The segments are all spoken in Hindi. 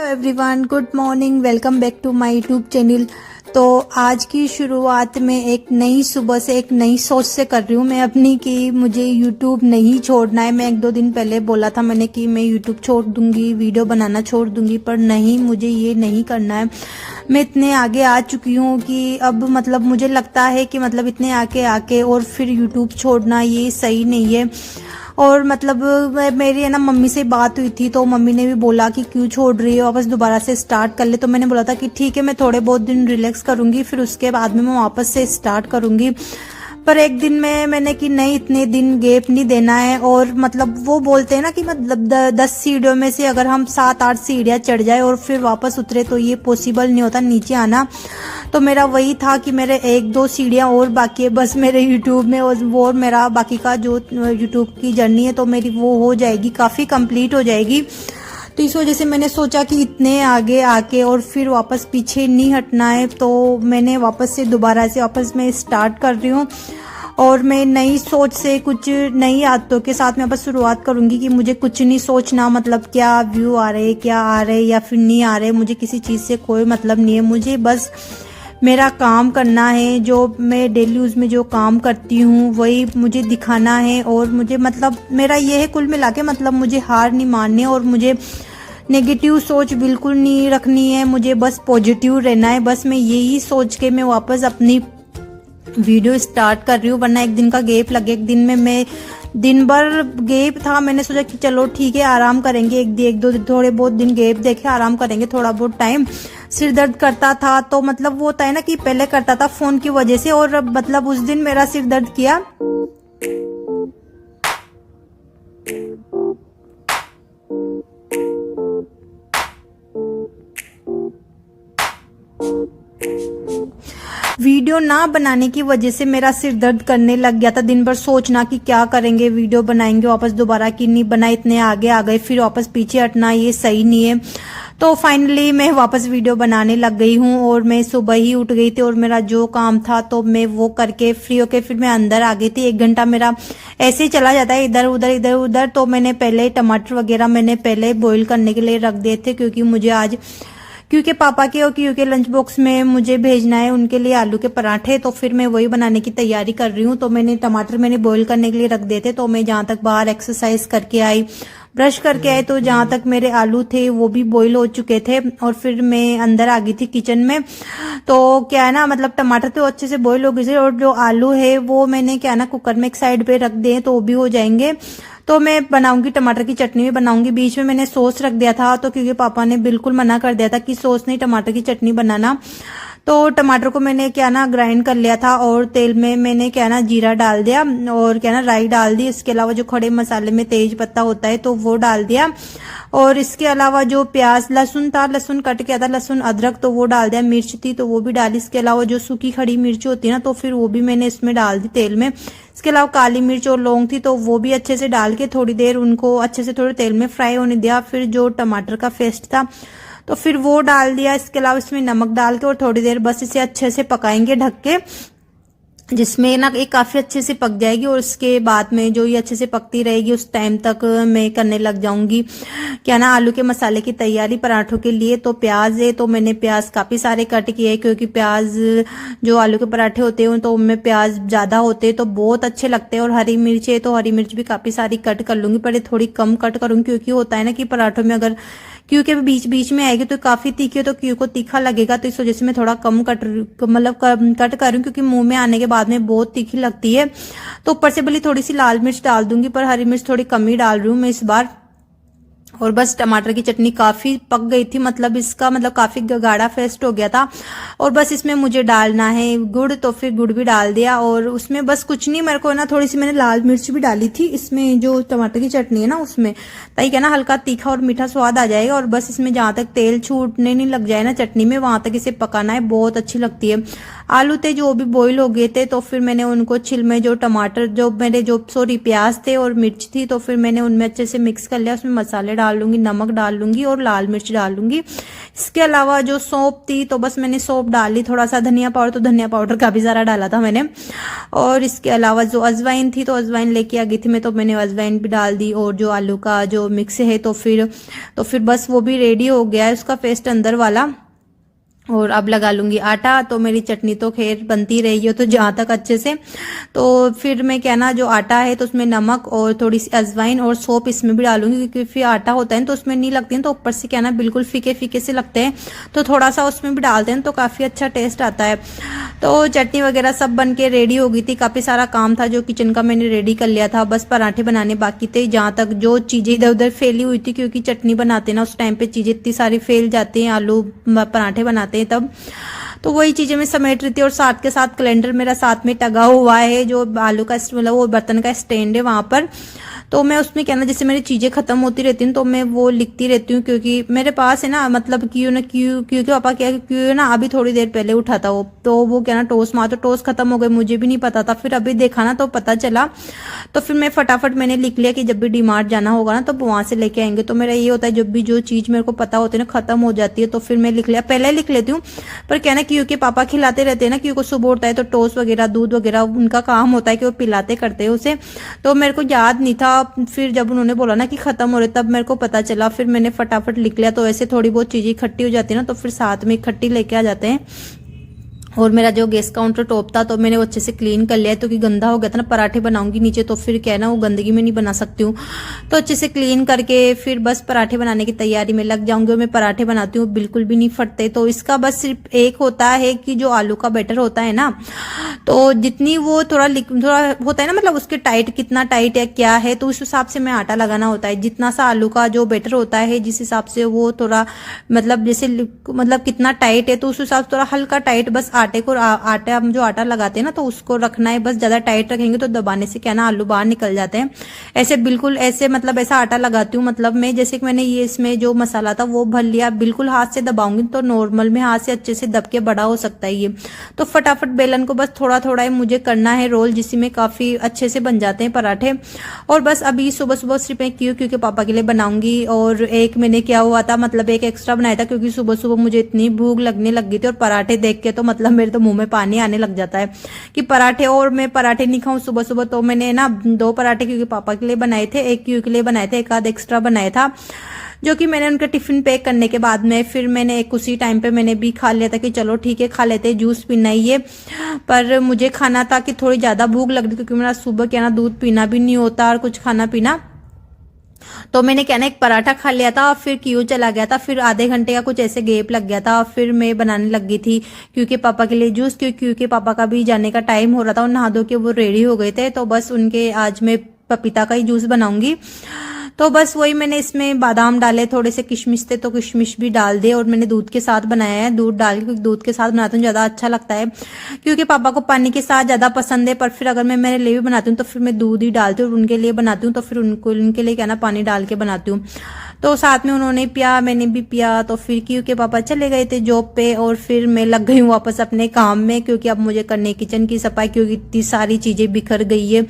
Hello everyone, good morning, welcome back to my YouTube channel. तो आज की शुरुआत में एक नई सुबह से एक नई सोच से कर रही हूँ मैं अपनी कि मुझे यूट्यूब नहीं छोड़ना है। मैं 1-2 दिन पहले बोला था मैंने कि मैं यूट्यूब छोड़ दूंगी, वीडियो बनाना छोड़ दूंगी, पर नहीं, मुझे ये नहीं करना है। मैं इतने आगे आ चुकी हूँ कि अब मतलब मुझे लगता है कि मतलब इतने आगे आके और फिर यूट्यूब छोड़ना ये सही नहीं है। और मतलब मेरी है ना मम्मी से बात हुई थी, तो मम्मी ने भी बोला कि क्यों छोड़ रही है, वापस दोबारा से स्टार्ट कर ले। तो मैंने बोला था कि ठीक है, मैं थोड़े बहुत दिन रिलैक्स करूंगी, फिर उसके बाद में मैं वापस से स्टार्ट करूंगी। पर एक दिन में मैंने कि नहीं, इतने दिन गैप नहीं देना है। और मतलब वो बोलते हैं ना कि मतलब 10 सीढ़ियों में से अगर हम 7-8 सीढ़ियाँ चढ़ जाए और फिर वापस उतरे तो ये पॉसिबल नहीं होता नीचे आना। तो मेरा वही था कि मेरे 1-2 सीढ़ियाँ और बाकी है बस मेरे यूट्यूब में, और वो मेरा बाकी का जो यूट्यूब की जर्नी है तो मेरी वो हो जाएगी, काफ़ी कंप्लीट हो जाएगी। तो इस वजह से मैंने सोचा कि इतने आगे आके और फिर वापस पीछे नहीं हटना है। तो मैंने वापस से दोबारा से वापस मैं स्टार्ट कर रही हूँ और मैं नई सोच से कुछ नई आदतों के साथ में बस शुरुआत करूंगी कि मुझे कुछ नहीं सोचना, मतलब क्या व्यू आ रहे, क्या आ रहे या फिर नहीं आ रहे, मुझे किसी चीज़ से कोई मतलब नहीं है। मुझे बस मेरा काम करना है, जो मैं डेली यूज़ में जो काम करती हूँ वही मुझे दिखाना है। और मुझे मतलब मेरा ये है कुल मिला के, मतलब मुझे हार नहीं माननी और मुझे नेगेटिव सोच बिल्कुल नहीं रखनी है, मुझे बस पॉजिटिव रहना है। बस मैं यही सोच के मैं वापस अपनी वीडियो स्टार्ट कर रही हूँ, वरना एक दिन का गैप लगे। एक दिन में मैं दिन भर गैप था, मैंने सोचा कि चलो ठीक है आराम करेंगे, एक दो थोड़े बहुत दिन गैप देखे आराम करेंगे थोड़ा बहुत टाइम। सिर दर्द करता था, तो मतलब वो होता है ना कि पहले करता था फोन की वजह से, और मतलब उस दिन मेरा सिर दर्द किया। वीडियो ना बनाने की वजह से मेरा सिर दर्द करने लग गया था। दिन भर सोचना कि क्या करेंगे, वीडियो बनाएंगे वापस दोबारा कि नहीं बनाए, इतने आगे आ गए फिर वापस पीछे हटना ये सही नहीं है। तो फाइनली मैं वापस वीडियो बनाने लग गई हूँ और मैं सुबह ही उठ गई थी और मेरा जो काम था तो मैं वो करके फ्री होके फिर मैं अंदर आ गई थी। 1 घंटा मेरा ऐसे ही चला जाता है, इधर उधर इधर उधर। तो मैंने पहले टमाटर वगैरह मैंने पहले बॉईल करने के लिए रख दिए थे, क्योंकि मुझे आज क्योंकि पापा के और क्यों के लंच बॉक्स में मुझे भेजना है उनके लिए आलू के पराठे, तो फिर मैं वही बनाने की तैयारी कर रही हूँ। तो मैंने टमाटर मैंने बॉईल करने के लिए रख दिए थे। तो मैं जहाँ तक बाहर एक्सरसाइज करके आई, ब्रश करके आई, तो जहाँ तक मेरे आलू थे वो भी बॉईल हो चुके थे और फिर मैं अंदर आ गई थी किचन में। तो क्या है ना, मतलब टमाटर तो अच्छे से बॉईल हो गए थे और जो आलू है वो मैंने क्या है ना कुकर में एक साइड पे रख दिए तो वो भी हो जाएंगे। तो मैं बनाऊंगी टमाटर की चटनी भी बनाऊंगी। बीच में मैंने सॉस रख दिया था, तो क्योंकि पापा ने बिल्कुल मना कर दिया था कि सॉस नहीं टमाटर की चटनी बनाना। तो टमाटर को मैंने क्या ना ग्राइंड कर लिया था और तेल में मैंने क्या ना जीरा डाल दिया और क्या ना राई डाल दी। इसके अलावा जो खड़े मसाले में तेज पत्ता होता है तो वो डाल दिया। और इसके अलावा जो प्याज लहसुन था, लहसुन कट किया था, लहसुन अदरक तो वो डाल दिया, मिर्च थी तो वो भी डाली। इसके अलावा जो सूखी खड़ी मिर्च होती है ना तो फिर वो भी मैंने इसमें डाल दी तेल में। इसके अलावा काली मिर्च और लौंग थी तो वो भी अच्छे से डाल के थोड़ी देर उनको अच्छे से थोड़े तेल में फ्राई होने दिया। फिर जो टमाटर का पेस्ट था तो फिर वो डाल दिया। इसके अलावा इसमें नमक डाल के और थोड़ी देर बस इसे अच्छे से पकाएंगे ढक के, जिसमें ना ये काफी अच्छे से पक जाएगी। और उसके बाद में जो ये अच्छे से पकती रहेगी उस टाइम तक मैं करने लग जाऊंगी क्या ना आलू के मसाले की तैयारी पराठों के लिए। तो प्याज है तो मैंने प्याज काफी सारे कट किए, क्योंकि प्याज जो आलू के पराठे होते हैं तो उनमें प्याज ज्यादा होते हैं तो बहुत अच्छे लगते हैं। और हरी मिर्च है तो हरी मिर्च भी काफी सारी कट कर लूंगी, पर ये थोड़ी कम कट करूंगी, क्योंकि होता है ना कि पराठों में अगर क्यू के बीच बीच में आएगी तो काफी तीखी हो तो क्यू को तीखा लगेगा। तो इस वजह से मैं थोड़ा कम कट मतलब कट कर रही हूँ, क्योंकि मुंह में आने के बाद में बहुत तीखी लगती है। तो ऊपर से भले थोड़ी सी लाल मिर्च डाल दूंगी, पर हरी मिर्च थोड़ी कम ही डाल रही हूँ मैं इस बार। और बस टमाटर की चटनी काफी पक गई थी, मतलब इसका मतलब काफी गाढ़ा पेस्ट हो गया था। और बस इसमें मुझे डालना है गुड़, तो फिर गुड़ भी डाल दिया। और उसमें बस कुछ नहीं, मेरे को ना थोड़ी सी मैंने लाल मिर्च भी डाली थी इसमें जो टमाटर की चटनी है ना उसमें, ताकि क्या ना हल्का तीखा और मीठा स्वाद आ जाएगा। और बस इसमें जहां तक तेल छूटने नहीं लग जाए ना चटनी में, वहां तक इसे पकाना है, बहुत अच्छी लगती है। आलू थे जो भी बॉईल हो गए थे तो फिर मैंने उनको छिल में जो प्याज थे और मिर्च थी तो फिर मैंने उनमें अच्छे से मिक्स कर लिया, उसमें मसाले डाल लूँगी, नमक डाल लूँगी और लाल मिर्च डाल लूँगी। इसके अलावा जो सौंफ थी तो बस मैंने सौंफ डाल ली, थोड़ा सा धनिया पाउडर, तो धनिया पाउडर काफ़ी सारा डाला था मैंने। और इसके अलावा जो अजवाइन थी तो अजवाइन लेके आ गई थी मैं, तो मैंने अजवाइन भी डाल दी। और जो आलू का जो मिक्स है तो फिर बस वो भी रेडी हो गया है उसका पेस्ट अंदर वाला। और अब लगा लूंगी आटा। तो मेरी चटनी तो खैर बनती रही है तो जहाँ तक अच्छे से। तो फिर मैं क्या ना, जो आटा है तो उसमें नमक और थोड़ी सी अजवाइन और सौंफ इसमें भी डालूंगी, क्योंकि फिर आटा होता है तो उसमें नहीं लगती है, तो ऊपर से क्या ना बिल्कुल फीके फीके से लगते हैं, तो थोड़ा सा उसमें भी डालते हैं तो काफ़ी अच्छा टेस्ट आता है। तो चटनी वगैरह सब बन के रेडी हो गई थी। काफ़ी सारा काम था जो किचन का मैंने रेडी कर लिया था, बस पराठे बनाने बाकी थे। जहाँ तक जो चीज़ें इधर उधर फैली हुई थी, क्योंकि चटनी बनाते ना उस टाइम पे चीज़ें इतनी सारी फैल जाती हैं, आलू पराठे बनाते हैं तब, तो वही चीजें मैं समेट रही थी। और साथ के साथ कैलेंडर मेरा साथ में टंगा हुआ है, जो आलू का मतलब वो बर्तन का स्टैंड है वहां पर। तो मैं उसमें क्या ना, जैसे मेरी चीजें खत्म होती रहती हैं तो मैं वो लिखती रहती हूँ, क्योंकि मेरे पास है ना, मतलब क्योंकि पापा क्या क्यों ना अभी थोड़ी देर पहले उठा था वो, तो वो क्या ना टोस्ट मार, तो टोस्ट खत्म हो गए, मुझे भी नहीं पता था। फिर अभी देखा ना तो पता चला, तो फिर मैं फटाफट मैंने लिख लिया कि जब भी डीमार्ट जाना होगा ना तो वहां से लेके आएंगे। तो मेरा ये होता है, जब भी जो चीज मेरे को पता होती है ना खत्म हो जाती है तो फिर मैं लिख लिया, पहले लिख लेती हूँ। पर क्या ना, क्योंकि पापा खिलाते रहते हैं ना, क्योंकि सुबह उठता है तो टोस्ट वगैरह दूध वगैरह उनका काम होता है कि वो पिलाते करते हैं उसे, तो मेरे को याद नहीं था। फिर जब उन्होंने बोला ना कि खत्म हो रहे तब मेरे को पता चला, फिर मैंने फटाफट लिख लिया। तो ऐसे थोड़ी बहुत चीजें इकट्ठी हो जाती है ना तो फिर साथ में इकट्ठी लेके आ जाते हैं। और मेरा जो गैस काउंटर टॉप था तो मैंने वो अच्छे से क्लीन कर लिया, तो कि गंदा हो गया था ना, पराठे बनाऊंगी नीचे तो फिर क्या है ना वो गंदगी में नहीं बना सकती हूँ। तो अच्छे से क्लीन करके फिर बस पराठे बनाने की तैयारी में लग जाऊंगी। और मैं पराठे बनाती हूँ बिल्कुल भी नहीं फटते। तो इसका बस सिर्फ एक होता है कि जो आलू का बैटर होता है ना, तो जितनी वो थोड़ा होता है ना, मतलब उसके टाइट कितना टाइट है क्या है, तो उस हिसाब से मैं आटा लगाना होता है। जितना सा आलू का जो बैटर होता है जिस हिसाब से वो थोड़ा मतलब जैसे मतलब कितना टाइट है तो उस हिसाब से थोड़ा हल्का टाइट, बस आटे को आटा हम जो आटा लगाते हैं ना तो उसको रखना है। बस ज्यादा टाइट रखेंगे तो दबाने से क्या ना आलू बाहर निकल जाते हैं। ऐसे बिल्कुल ऐसे मतलब ऐसा आटा लगाती हूँ, मतलब मैं जैसे कि मैंने ये इसमें जो मसाला था वो भर लिया, बिल्कुल हाथ से दबाऊंगी तो नॉर्मल में हाथ से अच्छे से दब के बड़ा हो सकता है ये। तो फटाफट बेलन को बस थोड़ा थोड़ा मुझे करना है रोल, जिसमें काफी अच्छे से बन जाते हैं पराठे। और बस अभी सुबह सुबह सिर्फ एक क्योंकि पापा के लिए बनाऊंगी। और एक मैंने क्या हुआ था, मतलब एक एक्स्ट्रा बनाया था, क्योंकि सुबह सुबह मुझे इतनी भूख लगने लग गई थी और पराठे देख के तो मतलब मेरे तो मुंह में पानी आने लग जाता है कि पराठे, और मैं पराठे नहीं खाऊं सुबह सुबह। तो मैंने ना 2 पराठे क्योंकि पापा के लिए बनाए थे, एक क्यू के लिए बनाए थे, एक आध एक्स्ट्रा बनाया था, जो कि मैंने उनका टिफिन पैक करने के बाद में फिर मैंने एक उसी टाइम पे मैंने भी खा लिया था कि चलो ठीक है खा लेते, जूस पीना ही है। पर मुझे खाना था कि थोड़ी ज्यादा भूख लग रही, क्योंकि मेरा सुबह क्या ना दूध पीना भी नहीं होता और कुछ खाना पीना। तो मैंने क्या ना एक पराठा खा लिया था, फिर क्यू चला गया था, फिर आधे घंटे का कुछ ऐसे गैप लग गया था, फिर मैं बनाने लग गई थी क्योंकि पापा के लिए जूस, क्योंकि पापा का भी जाने का टाइम हो रहा था और नहा धो के वो रेडी हो गए थे। तो बस उनके आज मैं पपीता का ही जूस बनाऊंगी। तो बस वही मैंने इसमें बादाम डाले, थोड़े से किशमिश थे तो किशमिश भी डाल दे। और मैंने दूध के साथ बनाया है, दूध डाल के, क्योंकि दूध के साथ बनाती हूँ ज्यादा अच्छा लगता है, क्योंकि पापा को पानी के साथ ज्यादा पसंद है। पर फिर अगर मैं मेरे लिए भी बनाती हूँ तो फिर मैं दूध ही डालती हूँ, और उनके लिए बनाती हूँ तो फिर उनके लिए क्या ना पानी डाल के बनाती हूँ। तो साथ में उन्होंने पिया, मैंने भी पिया। तो फिर क्योंकि पापा चले गए थे जॉब पे और फिर मैं लग गई हूँ वापस अपने काम में, क्योंकि अब मुझे करने किचन की सफाई, क्योंकि इतनी सारी चीजें बिखर गई है।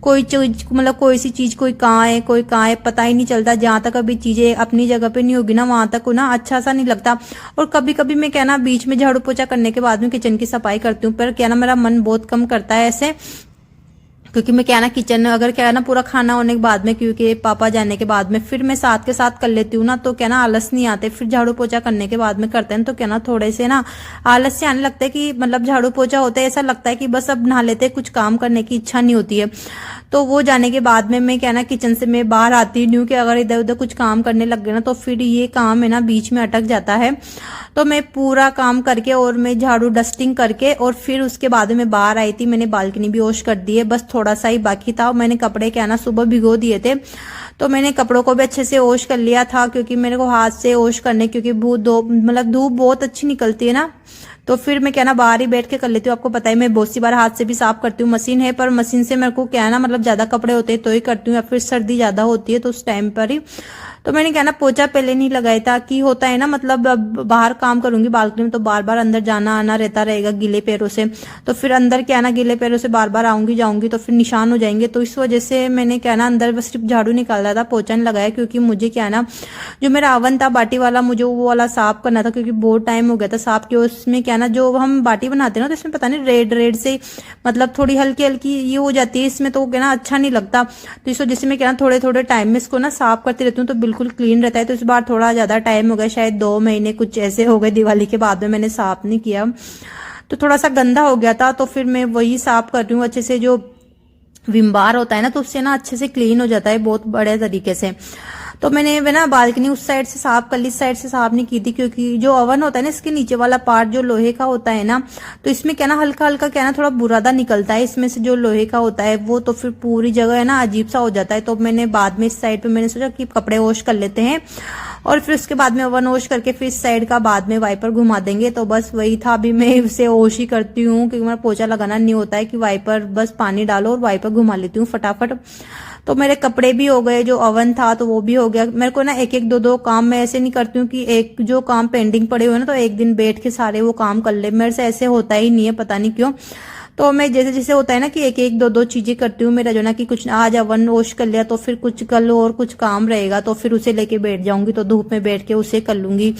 कोई चीज मतलब कोई सी चीज कोई कहाँ है पता ही नहीं चलता। जहां तक अभी चीजें अपनी जगह पे नहीं होगी ना वहां तक ना अच्छा सा नहीं लगता। और कभी कभी मैं क्या ना बीच में झाड़ू पोछा करने के बाद में किचन की सफाई करती हूँ, पर क्या ना मेरा मन बहुत कम करता है ऐसे, क्योंकि मैं क्या ना किचन अगर क्या ना पूरा खाना होने के बाद में, क्योंकि पापा जाने के बाद में फिर मैं साथ के साथ कर लेती हूँ ना, तो क्या ना आलस नहीं आते। फिर झाड़ू पोछा करने के बाद में करते हैं तो क्या ना थोड़े से ना आलस से आने लगता है कि मतलब झाड़ू पोछा होता है ऐसा लगता है कि बस अब नहा लेते, कुछ काम करने की इच्छा नहीं होती है। तो वो जाने के बाद में मैं क्या ना किचन से मैं बाहर आती नहीं हूँ कि अगर इधर उधर कुछ काम करने लग गए ना तो फिर ये काम है ना बीच में अटक जाता है। तो मैं पूरा काम करके और मैं झाड़ू डस्टिंग करके और फिर उसके बाद में बाहर आई थी। मैंने बालकनी भी वॉश कर दी है, बस थोड़ा सा ही बाकी था। मैंने कपड़े क्या ना सुबह भिगो दिए थे, तो मैंने कपड़ों को भी अच्छे से वॉश कर लिया था, क्योंकि मेरे को हाथ से वॉश करने, क्योंकि मतलब धूप बहुत अच्छी निकलती है ना, तो फिर मैं क्या ना बाहर ही बैठ के कर लेती हूँ। आपको पता है मैं बहुत सी बार हाथ से भी साफ करती हूँ, मशीन है पर मशीन से मेरे को क्या है ना मतलब ज्यादा कपड़े होते हैं तो ही करती हूँ, या फिर सर्दी ज्यादा होती है तो उस टाइम पर ही। तो मैंने क्या ना पोछा पहले नहीं लगाया था कि होता है ना, मतलब अब बाहर काम करूंगी बालकनी में तो बार बार अंदर जाना आना रहता रहेगा गीले पैरों से, तो फिर अंदर क्या ना गीले पैरों से बार बार आऊंगी जाऊंगी तो फिर निशान हो जाएंगे। तो इस वजह से मैंने क्या ना अंदर बस सिर्फ झाड़ू निकाला था, पोछा नहीं लगाया, क्योंकि मुझे क्या ना जो मेरा ओवन था बाटी वाला मुझे वो वाला साफ करना था, क्योंकि बहुत टाइम हो गया था साफ किया। उसमें क्या ना जो हम बाटी बनाते हैं ना तो इसमें पता नहीं रेड रेड से मतलब थोड़ी हल्की हल्की ये हो जाती है इसमें, तो क्या ना अच्छा नहीं लगता। तो इस वजह से मैं क्या ना थोड़े थोड़े टाइम में इसको ना साफ करती रहती हूँ तो बिल्कुल क्लीन रहता है। तो इस बार थोड़ा ज्यादा टाइम हो गया, शायद 2 महीने कुछ ऐसे हो गए, दिवाली के बाद में मैंने साफ नहीं किया तो थोड़ा सा गंदा हो गया था। तो फिर मैं वही साफ कर रही हूँ अच्छे से, जो विम बार होता है ना तो उससे ना अच्छे से क्लीन हो जाता है बहुत बड़े तरीके से। तो मैंने वे ना बालकनी उस साइड से साफ कर ली, इस साइड से साफ नहीं की थी, क्योंकि जो ओवन होता है ना इसके नीचे वाला पार्ट जो लोहे का होता है ना तो इसमें क्या ना हल्का हल्का क्या ना थोड़ा बुरादा निकलता है इसमें से जो लोहे का होता है वो, तो फिर पूरी जगह है ना अजीब सा हो जाता है। तो मैंने बाद में इस साइड पे मैंने सोचा कि कपड़े वॉश कर लेते हैं और फिर उसके बाद में ओवन वॉश करके फिर इस साइड का बाद में वाइपर घुमा देंगे। तो बस वही था, अभी मैं इसे वॉश ही करती हूँ क्योंकि मेरा पोछा लगाना नहीं होता है कि वाइपर बस पानी डालो और वाइपर घुमा लेती हूँ फटाफट। तो मेरे कपड़े भी हो गए, जो ओवन था तो वो भी हो गया। मेरे को ना एक एक दो दो काम मैं ऐसे नहीं करती हूँ कि एक जो काम पेंडिंग पड़े हुए ना तो एक दिन बैठ के सारे वो काम कर ले, मेरे से ऐसे होता ही नहीं है पता नहीं क्यों। तो मैं जैसे जैसे होता है ना कि एक एक दो दो चीजें करती हूँ, मेरा जो ना कि कुछ आज ओवन वॉश कर लिया तो फिर कुछ कल और कुछ काम रहेगा तो फिर उसे लेके बैठ जाऊंगी, तो धूप में बैठ के उसे कर लूंगी।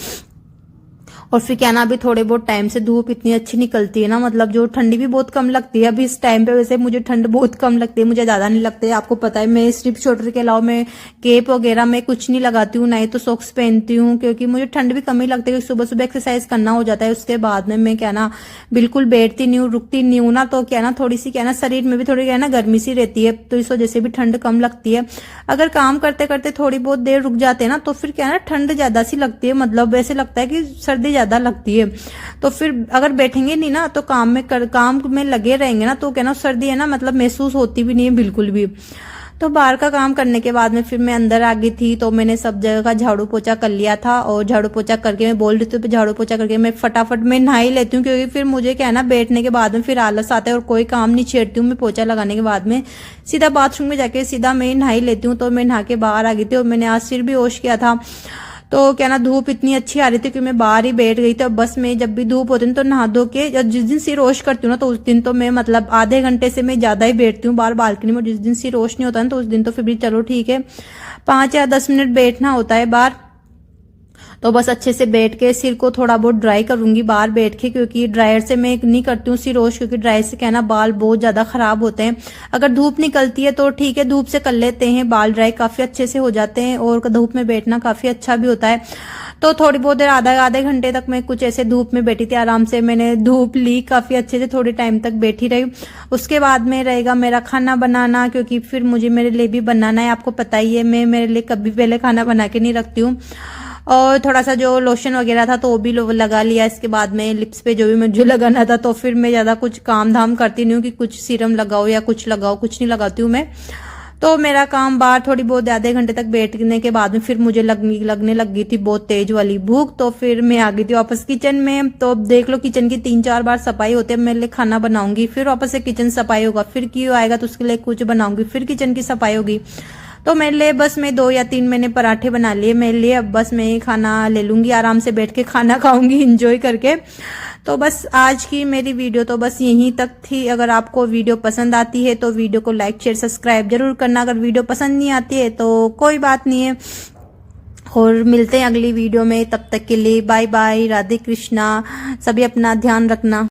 और फिर क्या ना अभी थोड़े बहुत टाइम से धूप इतनी अच्छी निकलती है ना, मतलब जो ठंडी भी बहुत कम लगती है अभी इस टाइम पे। वैसे मुझे ठंड बहुत कम लगती है, मुझे ज्यादा नहीं लगती है, आपको पता है मैं स्ट्रिप शॉर्टर के अलावा मैं केप वगैरह में कुछ नहीं लगाती हूँ, ना ही तो सॉक्स पहनती हूँ, क्योंकि मुझे ठंड भी कम ही लगती है। सुबह सुबह एक्सरसाइज करना हो जाता है, उसके बाद में मैं क्या ना बिल्कुल बैठती नहीं हूँ रुकती नहीं हूँ ना, तो क्या ना थोड़ी सी क्या ना शरीर में भी थोड़ी क्या ना गर्मी सी रहती है, तो इस वजह से भी ठंड कम लगती है। अगर काम करते करते थोड़ी बहुत देर रुक जाते हैं ना तो फिर क्या ना ठंड ज्यादा सी लगती है, मतलब ऐसे लगता है कि सर्दी ज्यादा लगती है। तो फिर अगर बैठेंगे नहीं ना तो काम में लगे रहेंगे ना तो क्या ना सर्दी है ना मतलब महसूस होती भी नहीं है बिल्कुल भी। तो बाहर का काम करने के बाद में फिर मैं अंदर आ गई थी, तो मैंने सब जगह का झाड़ू पोछा कर लिया था। और झाड़ू पोछा करके मैं बोल रही थी झाड़ू पोछा करके मैं फटाफट मैं नहा ही लेती हूँ, क्योंकि फिर मुझे क्या है ना बैठने के बाद में फिर आलस आता है और कोई काम नहीं छेड़ती हूँ मैं। पोछा लगाने के बाद में सीधा बाथरूम में जाके सीधा मैं नहा ही लेती हूँ। तो मैं नहा के बाहर आ गई थी और मैंने आज सिर भी वॉश किया था। तो क्या ना धूप इतनी अच्छी आ रही थी कि मैं बाहर ही बैठ गई थी। अब बस मैं जब भी धूप होती है तो नहा धो के जिस दिन सिर वॉश करती हूँ ना तो उस दिन तो मैं मतलब आधे घंटे से मैं ज्यादा ही बैठती हूँ बाहर बालकनी में। जिस दिन सिर वॉश नहीं होता ना तो उस दिन तो फिर भी चलो ठीक है 5 या 10 मिनट बैठना होता है बाहर। तो बस अच्छे से बैठ के सिर को थोड़ा बहुत ड्राई करूंगी बाहर बैठ के, क्योंकि ड्रायर से मैं नहीं करती हूँ सिर वॉश, क्योंकि ड्रायर से कहना बाल बहुत ज्यादा खराब होते हैं। अगर धूप निकलती है तो ठीक है धूप से कर लेते हैं, बाल ड्राई काफी अच्छे से हो जाते हैं और धूप में बैठना काफी अच्छा भी होता है। तो थोड़ी बहुत देर आधे घंटे तक मैं कुछ ऐसे धूप में बैठी थी आराम से, मैंने धूप ली काफी अच्छे से, थोड़ी टाइम तक बैठी रही। उसके बाद में रहेगा मेरा खाना बनाना, क्योंकि फिर मुझे मेरे लिए भी बनाना है, आपको पता ही है मैं मेरे लिए कभी पहले खाना बना के नहीं रखती हूँ। और थोड़ा सा जो लोशन वगैरह था तो वो भी लगा लिया। इसके बाद में लिप्स पे जो भी मुझे लगाना था, तो फिर मैं ज्यादा कुछ काम धाम करती नहीं हूँ कि कुछ सीरम लगाओ या कुछ लगाओ, कुछ नहीं लगाती हूँ मैं। तो मेरा काम बाहर थोड़ी बहुत आधे घंटे तक बैठने के बाद में फिर मुझे लगने लग गई थी बहुत तेज वाली भूख। तो फिर मैं आ गई थी वापस किचन में। तो देख लो किचन की 3-4 बार सफाई होती है, मेरे लिए खाना बनाऊंगी फिर वापस से किचन सफाई होगा, फिर क्यों आएगा तो उसके लिए कुछ बनाऊंगी, फिर किचन की सफाई होगी। तो मेरे लिए बस मैं 2 या 3 मैंने पराठे बना लिए मेरे लिए, अब बस मैं खाना ले लूंगी, आराम से बैठ के खाना खाऊंगी एंजॉय करके। तो बस आज की मेरी वीडियो तो बस यहीं तक थी। अगर आपको वीडियो पसंद आती है तो वीडियो को लाइक शेयर सब्सक्राइब जरूर करना। अगर वीडियो पसंद नहीं आती है तो कोई बात नहीं है, और मिलते हैं अगली वीडियो में। तब तक के लिए बाय बाय, राधे कृष्णा, सभी अपना ध्यान रखना।